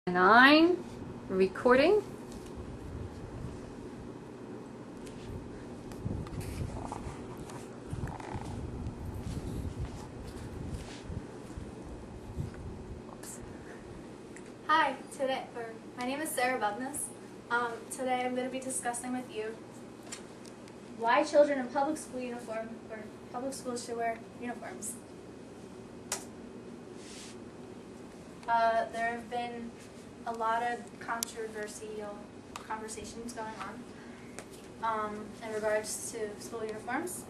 9, recording. Hi, my name is Sarah Bubness. Today I'm going to be discussing with you why children in public schools should wear uniforms. There have been a lot of controversial conversations going on in regards to school uniforms.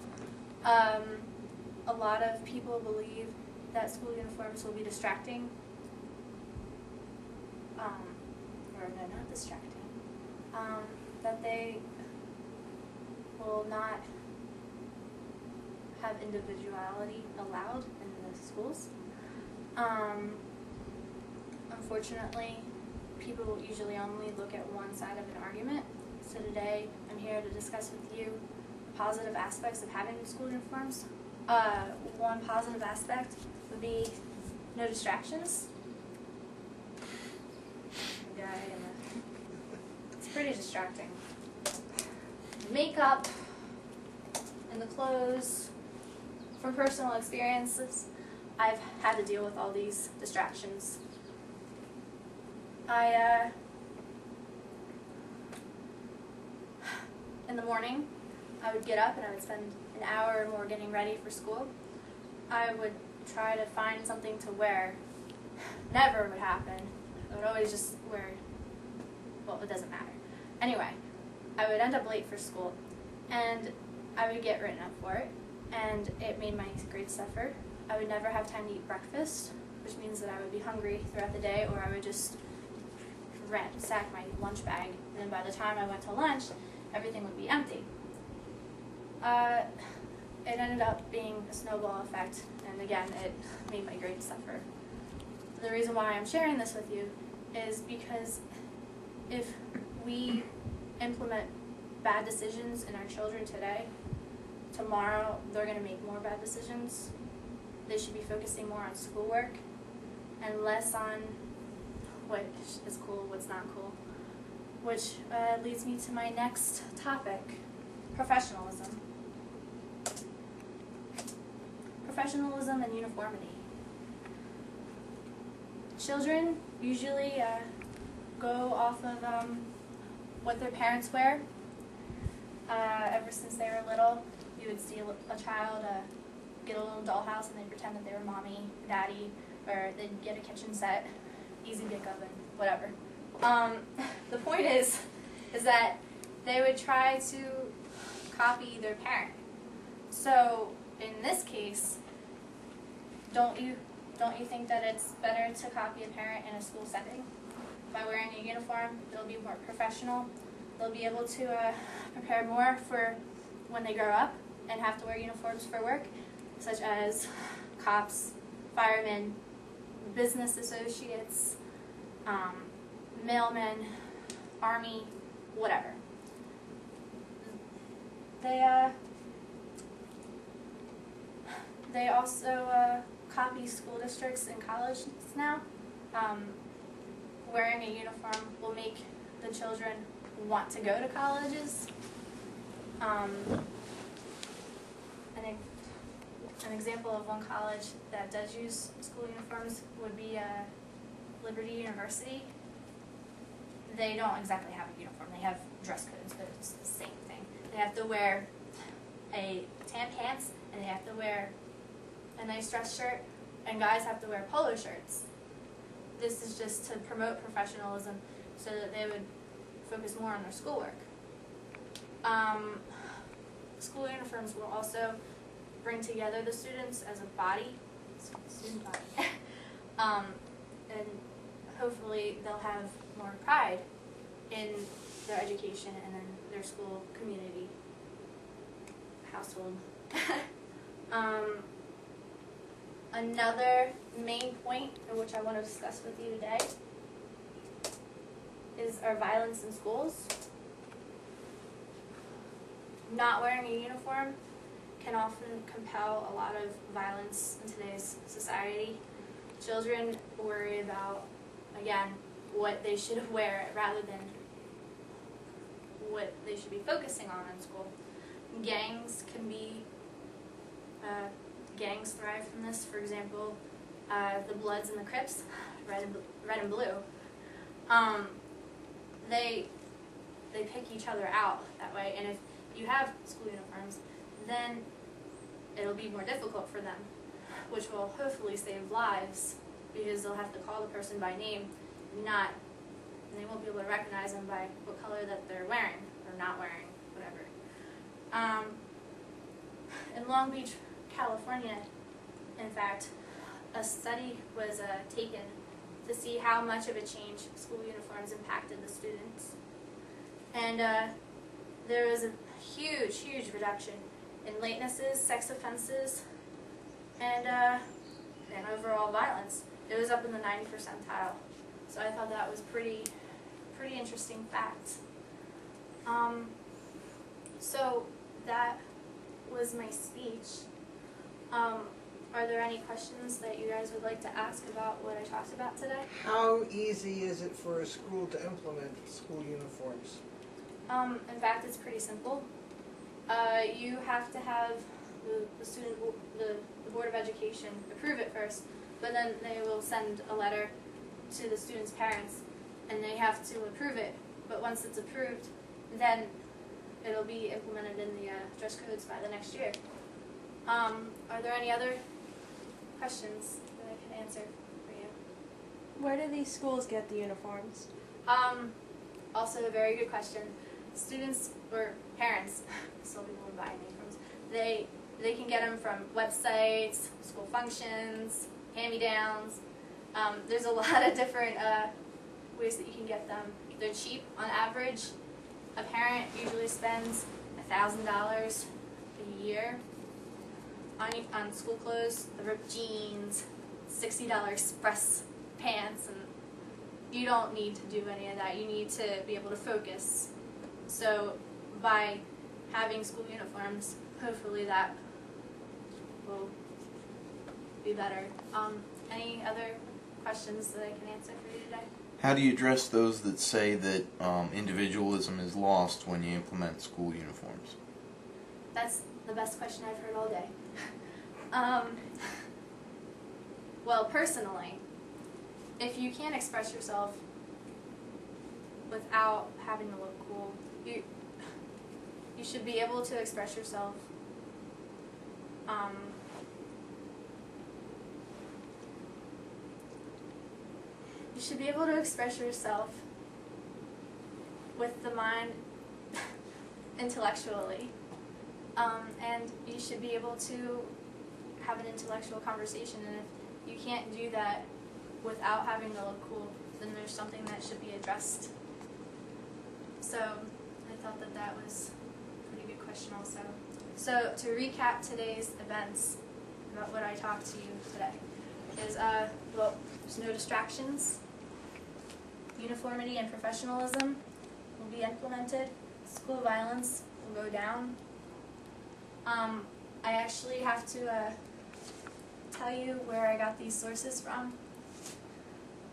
A lot of people believe that school uniforms will be distracting. Or no, not distracting. That they will not have individuality allowed in the schools. Unfortunately, people usually only look at one side of an argument. So today, I'm here to discuss with you positive aspects of having school uniforms. One positive aspect would be no distractions. It's pretty distracting. Makeup and the clothes. From personal experiences, I've had to deal with all these distractions. In the morning, I would get up and I would spend an hour or more getting ready for school. I would try to find something to wear. Never would happen. I would always just wear, well, it doesn't matter. Anyway, I would end up late for school, and I would get written up for it, and it made my grades suffer. I would never have time to eat breakfast, which means that I would be hungry throughout the day, or I would just ransack my lunch bag, and then by the time I went to lunch, everything would be empty. It ended up being a snowball effect, and again, it made my grades suffer. The reason why I'm sharing this with you is because if we implement bad decisions in our children today, tomorrow they're going to make more bad decisions. They should be focusing more on schoolwork and less on what is cool, what's not cool. Which leads me to my next topic, professionalism. Professionalism and uniformity. Children usually go off of what their parents wear. Ever since they were little, you would see a child get a little dollhouse and they'd pretend that they were mommy, daddy, or they'd get a kitchen set, easy bake oven, whatever. The point is that they would try to copy their parent. So in this case, don't you think that it's better to copy a parent in a school setting? By wearing a uniform, they'll be more professional. They'll be able to prepare more for when they grow up and have to wear uniforms for work, such as cops, firemen, business associates, mailmen, army, whatever. They also copy school districts and colleges now. Wearing a uniform will make the children want to go to colleges. An example of one college that does use school uniforms would be Liberty University. They don't exactly have a uniform. They have dress codes, but it's the same thing. They have to wear a tan pants, and they have to wear a nice dress shirt, and guys have to wear polo shirts. This is just to promote professionalism so that they would focus more on their schoolwork. School uniforms will also bring together the students as a body, student body, and hopefully they'll have more pride in their education and in their school community, household. Another main point which I want to discuss with you today is our violence in schools. Not wearing a uniform can often compel a lot of violence in today's society. Children worry about, again, what they should wear rather than what they should be focusing on in school. Gangs can be, gangs thrive from this. For example, the Bloods and the Crips, red and blue. They pick each other out that way, and if you have school uniforms, then it'll be more difficult for them, which will hopefully save lives, because they'll have to call the person by name, and they won't be able to recognize them by what color that they're wearing, or not wearing, whatever. In Long Beach, California, in fact, a study was taken to see how much of a change school uniforms impacted the students. And there was a huge, huge reduction in latenesses, sex offenses, and overall violence. It was up in the 90th percentile. So I thought that was pretty interesting fact. So that was my speech. Are there any questions that you guys would like to ask about what I talked about today? How easy is it for a school to implement school uniforms? In fact, it's pretty simple. You have to have the Board of Education approve it first, but then they will send a letter to the students' parents, and they have to approve it. But once it's approved, then it'll be implemented in the dress codes by the next year. Are there any other questions that I can answer for you? Where do these schools get the uniforms? Also a very good question. Students or parents, still people who buy uniforms, they can get them from websites, school functions, hand-me-downs. There's a lot of different ways that you can get them. They're cheap. On average, a parent usually spends $1,000 a year on school clothes, the ripped jeans, $60 express pants, and you don't need to do any of that. You need to be able to focus. So by having school uniforms, hopefully that will be better. Any other questions that I can answer for you today? How do you address those that say that individualism is lost when you implement school uniforms? That's the best question I've heard all day. Well, personally, if you can't express yourself without having to look cool, you should be able to express yourself you should be able to express yourself with the mind intellectually, and you should be able to have an intellectual conversation, and if you can't do that without having to look cool, then there's something that should be addressed. So I thought that that was a pretty good question also. So to recap today's events about what I talked to you today is, well, there's no distractions, uniformity and professionalism will be implemented, school violence will go down. I actually have to tell you where I got these sources from.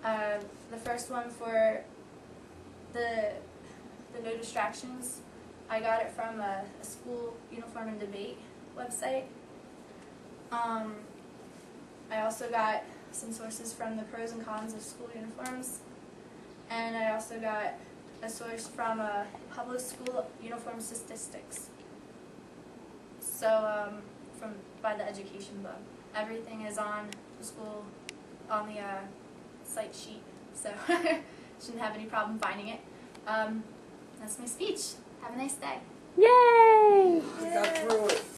The first one for the no distractions, I got it from a school uniform and debate website. I also got some sources from the pros and cons of school uniforms, and I also got a source from public school uniform statistics. So by the education book. Everything is on the school, on the site sheet, so shouldn't have any problem finding it. That's my speech. Have a nice day. Yay! I got through it.